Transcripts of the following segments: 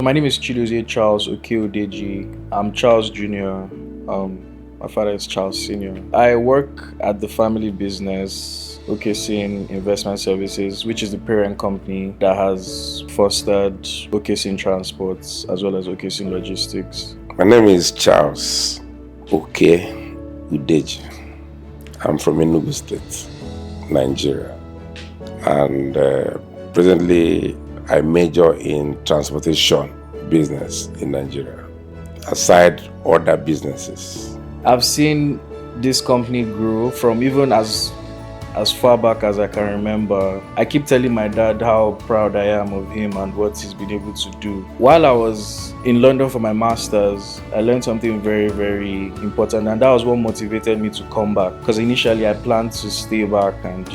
My name is Chidozie Charles Udejis. I'm Charles Jr. My father is Charles Sr. I work at the family business Okeyson Investment Services, which is the parent company that has fostered Okeyson Transports as well as Okeyson Logistics. My name is Charles Udejis. I'm from Enugu State, Nigeria, and presently I major in transportation business in Nigeria, aside other businesses. I've seen this company grow from even as far back as I can remember. I keep telling my dad how proud I am of him and what he's been able to do. While I was in London for my master's, I learned something very, very important, and that was what motivated me to come back. Because initially I planned to stay back and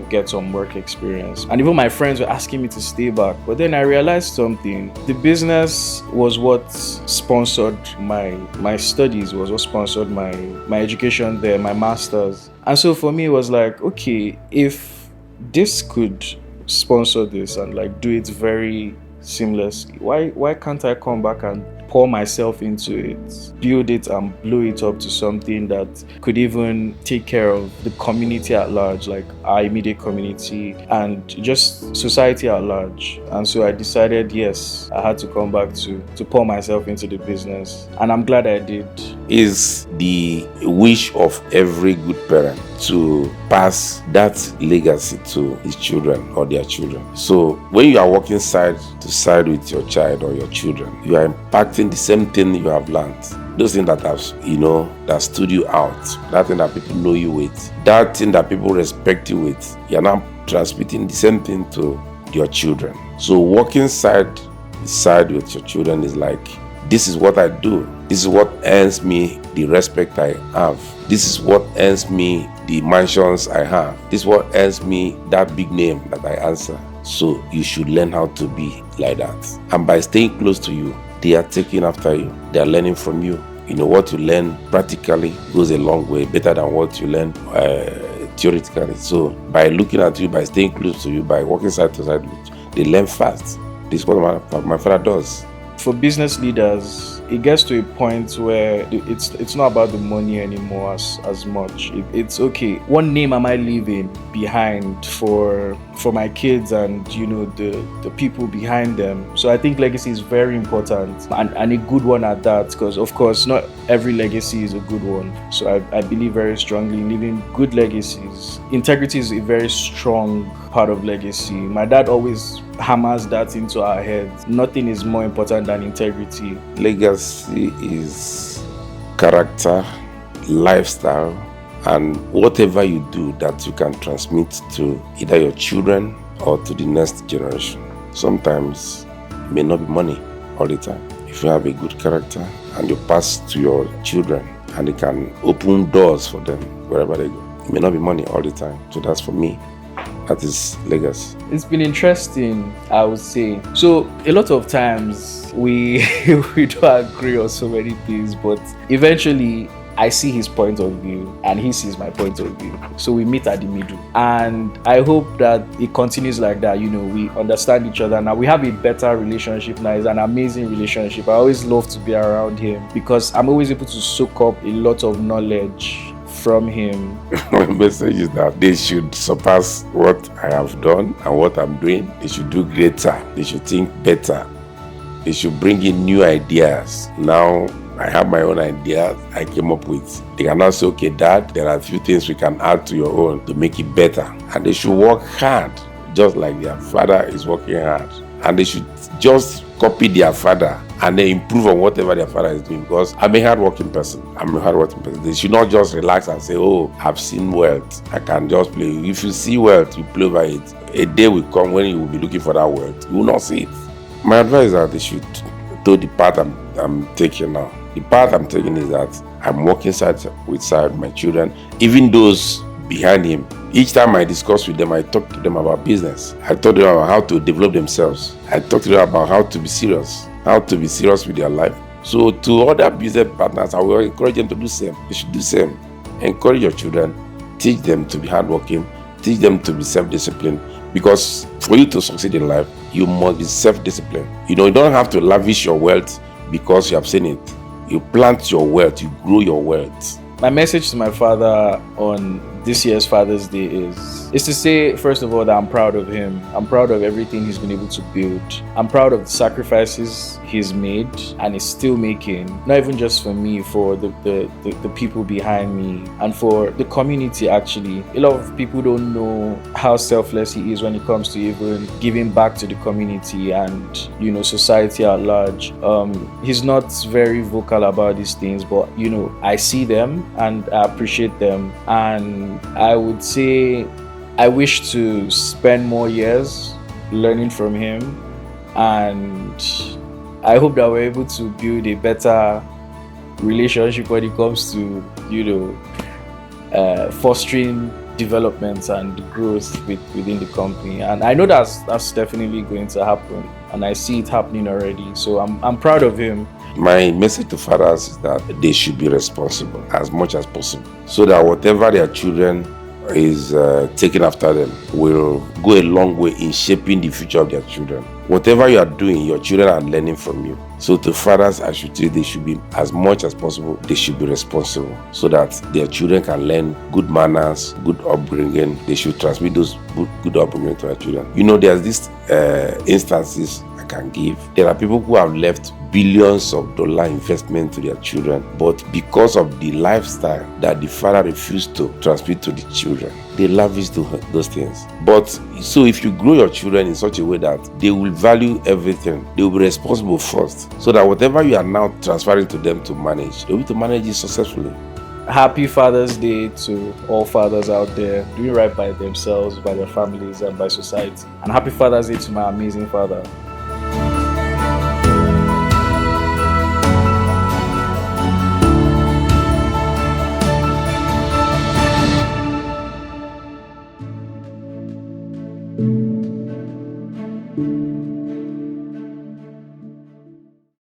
get some work experience. And even my friends were asking me to stay back. But then I realized something. The business was what sponsored my studies, was what sponsored my education there, my master's. And so for me, it was like, okay, if this could sponsor this and do it very seamlessly, why can't I come back and pour myself into it, build it and blow it up to something that could even take care of the community at large, like our immediate community and just society at large. And so I decided, yes, I had to come back to pour myself into the business, and I'm glad I did. Is the wish of every good parent to pass that legacy to his children or their children. So when you are working side to side with your child or your children, you are impacting the same thing you have learned. Those things that that stood you out, that thing that people know you with, that thing that people respect you with, you're now transmitting the same thing to your children. So working side to side with your children is like, this is what I do. This is what earns me the respect I have. This is what earns me the mansions I have. This is what earns me that big name that I answer. So you should learn how to be like that. And by staying close to you, they are taking after you. They are learning from you. What you learn practically goes a long way, better than what you learn theoretically. So by looking at you, by staying close to you, by working side to side with you, they learn fast. This is what my father does. For business leaders, it gets to a point where it's not about the money anymore as much. It's okay, what name am I leaving behind for my kids and the people behind them? So I think legacy is very important, and a good one at that, because of course not every legacy is a good one. So I believe very strongly in leaving good legacies. Integrity is a very strong part of legacy. My dad always hammers that into our heads. Nothing is more important than integrity. Legacy is character, lifestyle, and whatever you do that you can transmit to either your children or to the next generation. Sometimes it may not be money all the time. If you have a good character and you pass to your children, and it can open doors for them wherever they go. It may not be money all the time. So that's for me. That is legacy. It's been interesting, I would say. So a lot of times we don't agree on so many things, but eventually I see his point of view and he sees my point of view. So we meet at the middle. And I hope that it continues like that. We understand each other now. We have a better relationship now. It's an amazing relationship. I always love to be around him because I'm always able to soak up a lot of knowledge from him. My message is that they should surpass what I have done and what I'm doing. They should do greater. They should think better. They should bring in new ideas. Now I have my own ideas I came up with. They can now say, okay, Dad, there are a few things we can add to your own to make it better. And they should work hard, just like their father is working hard. And they should just copy their father and then improve on whatever their father is doing, because I'm a hardworking person. They should not just relax and say, oh, I've seen wealth, I can just play. If you see wealth, you play over it. A day will come when you will be looking for that wealth. You will not see it. My advice is that they should do the path I'm taking now. The path I'm taking is that I'm working side with my children, even those behind him. Each time I discuss with them, I talk to them about business. I talk to them about how to develop themselves. I talk to them about how to be serious with their life. So to other business partners, I will encourage them to do the same. They should do the same. Encourage your children. Teach them to be hardworking. Teach them to be self-disciplined. Because for you to succeed in life, You must be self-disciplined. You don't have to lavish your wealth because you have seen it. You plant your wealth, you grow your wealth. My message to my father on this year's Father's Day is to say, first of all, that I'm proud of him. I'm proud of everything he's been able to build. I'm proud of the sacrifices he's made and is still making, not even just for me, for the people behind me and for the community. Actually, a lot of people don't know how selfless he is when it comes to even giving back to the community and society at large. He's not very vocal about these things, but I see them and I appreciate them, and I would say I wish to spend more years learning from him, and I hope that we're able to build a better relationship when it comes to fostering development and growth within the company. And I know that's definitely going to happen, and I see it happening already. So I'm proud of him. My message to fathers is that they should be responsible as much as possible, so that whatever their children is taking after them will go a long way in shaping the future of their children. Whatever you are doing, your children are learning from you. So to fathers, I should say they should be, as much as possible, they should be responsible, so that their children can learn good manners, good upbringing. They should transmit those good upbringing to their children. There's these instances I can give. There are people who have left billions of dollar investment to their children, but because of the lifestyle that the father refused to transmit to the children, they lavish those things. But so if you grow your children in such a way that they will value everything, they will be responsible first, so that whatever you are now transferring to them to manage, they'll be able to manage it successfully. Happy Father's Day to all fathers out there doing right by themselves, by their families, and by society. And happy Father's Day to my amazing father. Thank you.